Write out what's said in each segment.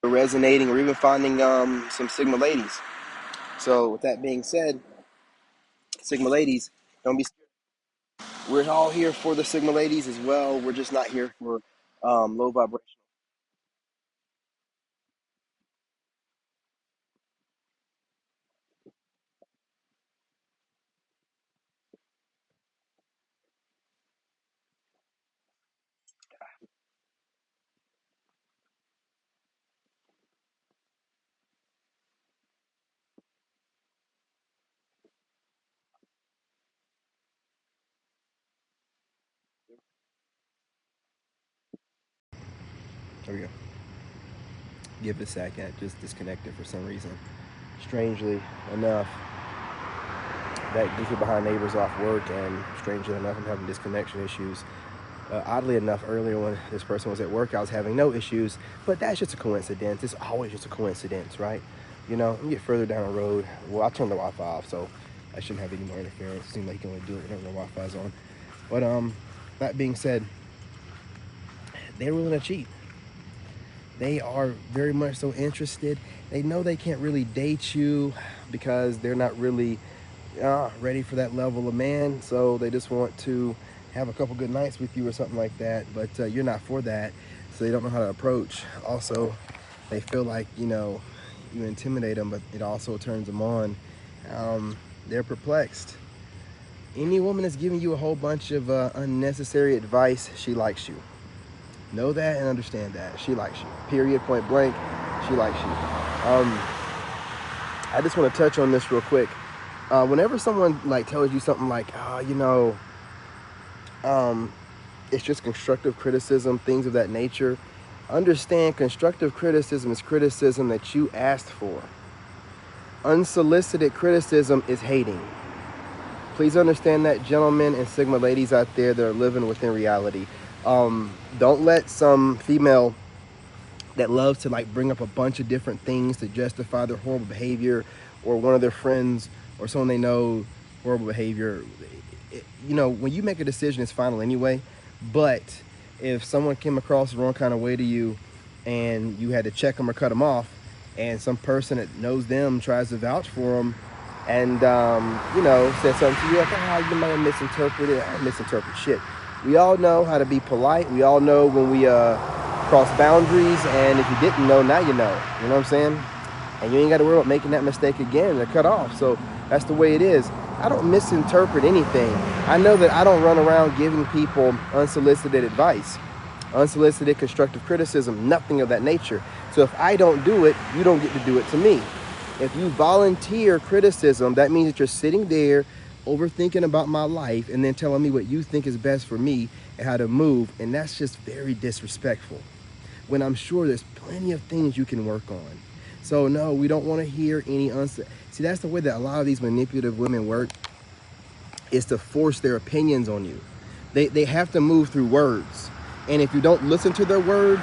Resonating or even finding some Sigma ladies. So with that being said, Sigma ladies, don't be scared. We're all here for the Sigma ladies as well. We're just not here for low vibration. There we go. Give it a second. Just disconnected for some reason. Strangely enough, that goofy behind neighbors off work, and strangely enough, I'm having disconnection issues. Oddly enough, earlier when this person was at work, I was having no issues, but that's just a coincidence. It's always just a coincidence, right? You know, you get further down the road. Well, I turned the Wi-Fi off, so I shouldn't have any more interference. It seems like you can only do it whenever the Wi-Fi's on. But that being said, they're willing to cheat. They are very much so interested. They know they can't really date you because they're not really ready for that level of man. So they just want to have a couple good nights with you or something like that. But you're not for that. So they don't know how to approach. Also, they feel like, you know, you intimidate them, but it also turns them on. They're perplexed. Any woman that's giving you a whole bunch of unnecessary advice, she likes you. Know that and understand that. She likes you. Period, point blank. She likes you. I just want to touch on this real quick. Whenever someone like tells you something like, it's just constructive criticism, things of that nature, understand constructive criticism is criticism that you asked for. Unsolicited criticism is hating. Please understand that, gentlemen and Sigma ladies out there that are living within reality. Don't let some female that loves to like bring up a bunch of different things to justify their horrible behavior, or one of their friends or someone they know horrible behavior. You know, when you make a decision, it's final anyway. But if someone came across the wrong kind of way to you and you had to check them or cut them off, and some person that knows them tries to vouch for them and, you know, says something to you like, you might have misinterpreted. I misinterpret shit. We all know how to be polite. We all know when we cross boundaries, and if you didn't know, now you know. You know what I'm saying? And you ain't got to worry about making that mistake again. They're cut off. So that's the way it is. I don't misinterpret anything. I know that I don't run around giving people unsolicited advice, unsolicited constructive criticism, nothing of that nature. So if I don't do it, you don't get to do it to me. If you volunteer criticism, that means that you're sitting there overthinking about my life and then telling me what you think is best for me and how to move. And that's just very disrespectful, when I'm sure there's plenty of things you can work on. So no, we don't want to hear any See, that's the way that a lot of these manipulative women work, is to force their opinions on you. They have to move through words. And if you don't listen to their words,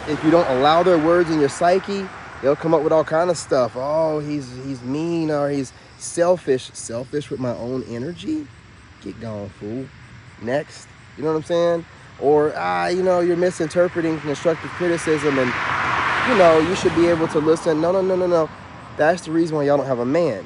if you don't allow their words in your psyche, they'll come up with all kind of stuff. Oh, he's mean, or he's selfish. Selfish with my own energy? Get gone, fool. Next. You know what I'm saying? Or, you know, you're misinterpreting constructive criticism, and, you know, you should be able to listen. No. That's the reason why y'all don't have a man.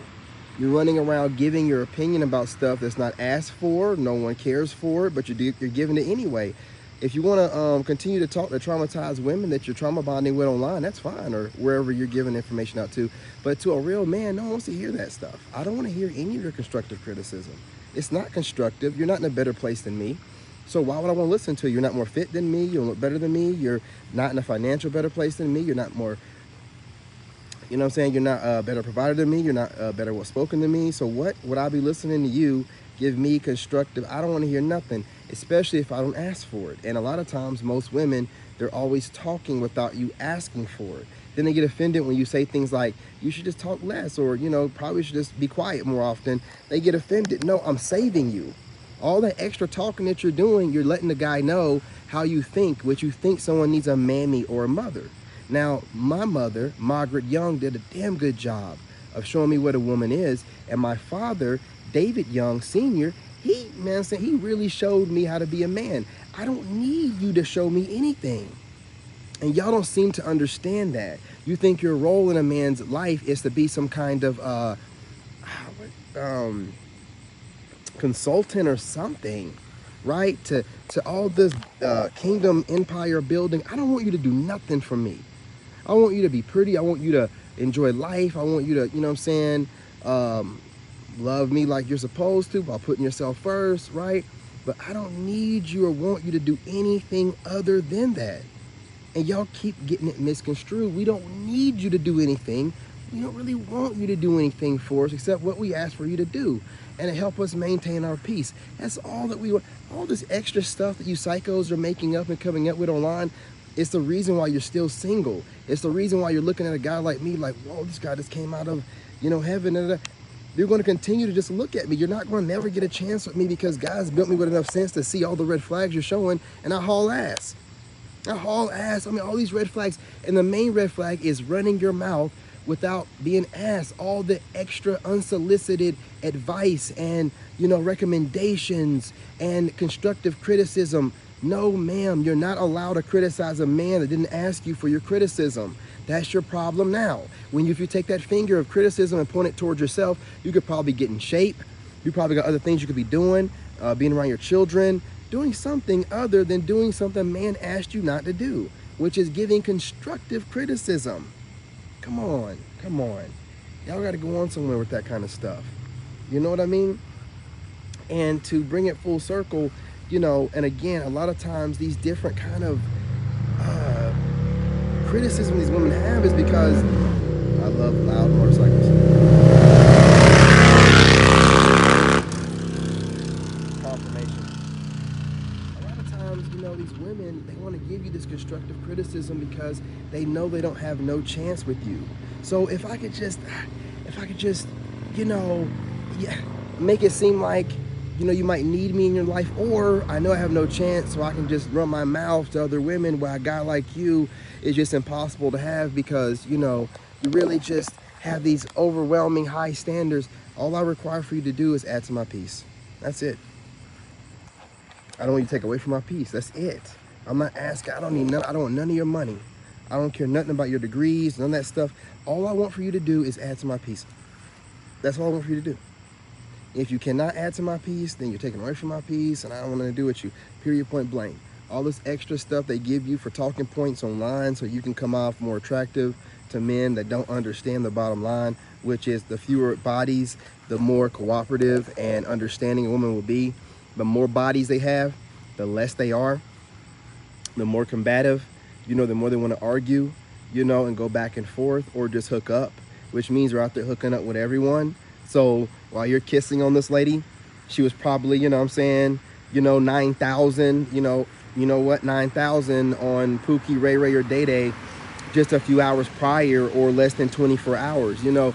You're running around giving your opinion about stuff that's not asked for. No one cares for it, but you're giving it anyway. If you want to continue to talk to traumatized women that you're trauma bonding with online, that's fine, or wherever you're giving information out to. But to a real man, no one wants to hear that stuff. I don't want to hear any of your constructive criticism. It's not constructive. You're not in a better place than me. So why would I want to listen to you? You're not more fit than me. You don't look better than me. You're not in a financial better place than me. You're not more, you know what I'm saying? You're not a better provider than me. You're not better well-spoken than me. So what would I be listening to you give me constructive? I don't want to hear nothing, especially if I don't ask for it. And a lot of times, most women, they're always talking without you asking for it. Then they get offended when you say things like, you should just talk less, or, you know, probably should just be quiet more often. They get offended. No, I'm saving you. All that extra talking that you're doing, you're letting the guy know how you think, what you think someone needs, a mammy or a mother. Now, my mother, Margaret Young, did a damn good job of showing me what a woman is. And my father, David Young Sr., he really showed me how to be a man. I don't need you to show me anything. And y'all don't seem to understand that. You think your role in a man's life is to be some kind of consultant or something, right? To all this kingdom empire building. I don't want you to do nothing for me. I want you to be pretty. I want you to enjoy life. I want you to, you know what I'm saying, love me like you're supposed to by putting yourself first, right? But I don't need you or want you to do anything other than that. And y'all keep getting it misconstrued. We don't need you to do anything. We don't really want you to do anything for us except what we ask for you to do, and to help us maintain our peace. That's all that we want. All this extra stuff that you psychos are making up and coming up with online, it's the reason why you're still single. It's the reason why you're looking at a guy like me like, whoa, this guy just came out of, heaven. You're going to continue to just look at me. You're not going to never get a chance with me because God's built me with enough sense to see all the red flags you're showing, and I haul ass. All these red flags. And the main red flag is running your mouth without being asked. All the extra unsolicited advice and, recommendations and constructive criticism. No, ma'am, you're not allowed to criticize a man that didn't ask you for your criticism. That's your problem now. If you take that finger of criticism and point it towards yourself, you could probably get in shape. You probably got other things you could be doing, being around your children, doing something other than doing something man asked you not to do, which is giving constructive criticism. Come on. Y'all got to go on somewhere with that kind of stuff. You know what I mean? And to bring it full circle, and again, a lot of times these different kind of criticism these women have is because I love loud motorcycles. Confirmation. A lot of times, these women, they want to give you this constructive criticism because they know they don't have no chance with you. So if I could just, make it seem like, you might need me in your life, or I know I have no chance, so I can just run my mouth to other women, where a guy like you is just impossible to have because, you really just have these overwhelming high standards. All I require for you to do is add to my peace. That's it. I don't want you to take away from my peace. That's it. I'm not asking. I don't want none of your money. I don't care nothing about your degrees, none of that stuff. All I want for you to do is add to my peace. That's all I want for you to do. If you cannot add to my peace, then you're taking away from my peace, and I don't want to do with you. Period, point blank. All this extra stuff they give you for talking points online so you can come off more attractive to men that don't understand the bottom line, which is the fewer bodies, the more cooperative and understanding a woman will be. The more bodies they have, the less they are. The more combative, the more they want to argue, and go back and forth or just hook up, which means you're out there hooking up with everyone. So while you're kissing on this lady, she was probably, 9,000, 9,000 on Pookie, Ray Ray, or Day Day just a few hours prior, or less than 24 hours, we're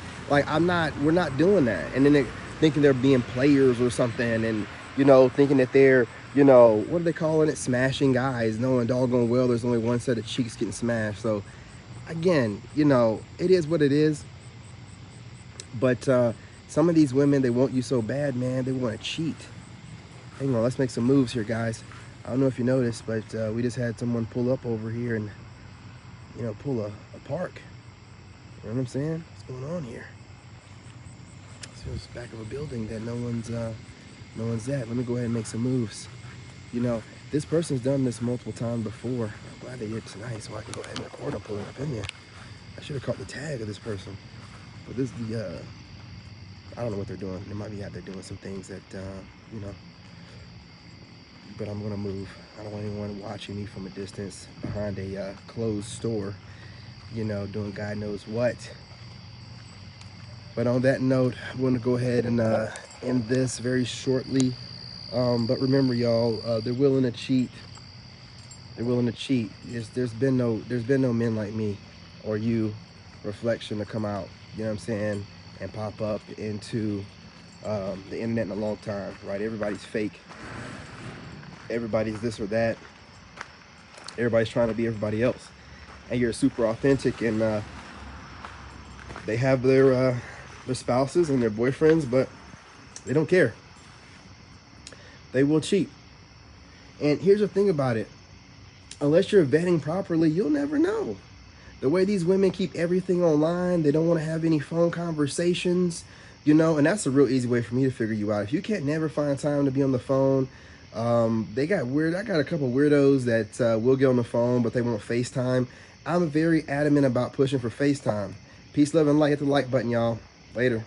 not doing that. And then they're thinking they're being players or something, and, thinking that they're, what are they calling it? Smashing guys, knowing doggone well there's only one set of cheeks getting smashed. So again, it is what it is. But some of these women, they want you so bad, man, they want to cheat. Hang on, let's make some moves here, guys. I don't know if you noticed, but we just had someone pull up over here and, pull a park. You know what I'm saying? What's going on here? So it's the back of a building that no one's at. Let me go ahead and make some moves. This person's done this multiple times before. I'm glad they did tonight, so I can go ahead and record them pulling up in here. I should have caught the tag of this person. But this is the, I don't know what they're doing. They might be out there doing some things that, but I'm gonna move. I don't want anyone watching me from a distance behind a closed store, doing God knows what. But on that note, I'm gonna go ahead and end this very shortly. But remember, y'all, they're willing to cheat. They're willing to cheat. There's been no men like me or you reflection to come out, you know what I'm saying, and pop up into the internet in a long time, right? Everybody's fake. Everybody's this or that. Everybody's trying to be everybody else. And you're super authentic, and they have their spouses and their boyfriends, but they don't care. They will cheat. And here's the thing about it. Unless you're vetting properly, you'll never know. The way these women keep everything online, they don't want to have any phone conversations, you know, and that's a real easy way for me to figure you out. If you can't never find time to be on the phone, they got weird. I got a couple weirdos that will get on the phone, but they won't FaceTime. I'm very adamant about pushing for FaceTime. Peace, love, and light. Hit the like button, y'all. Later.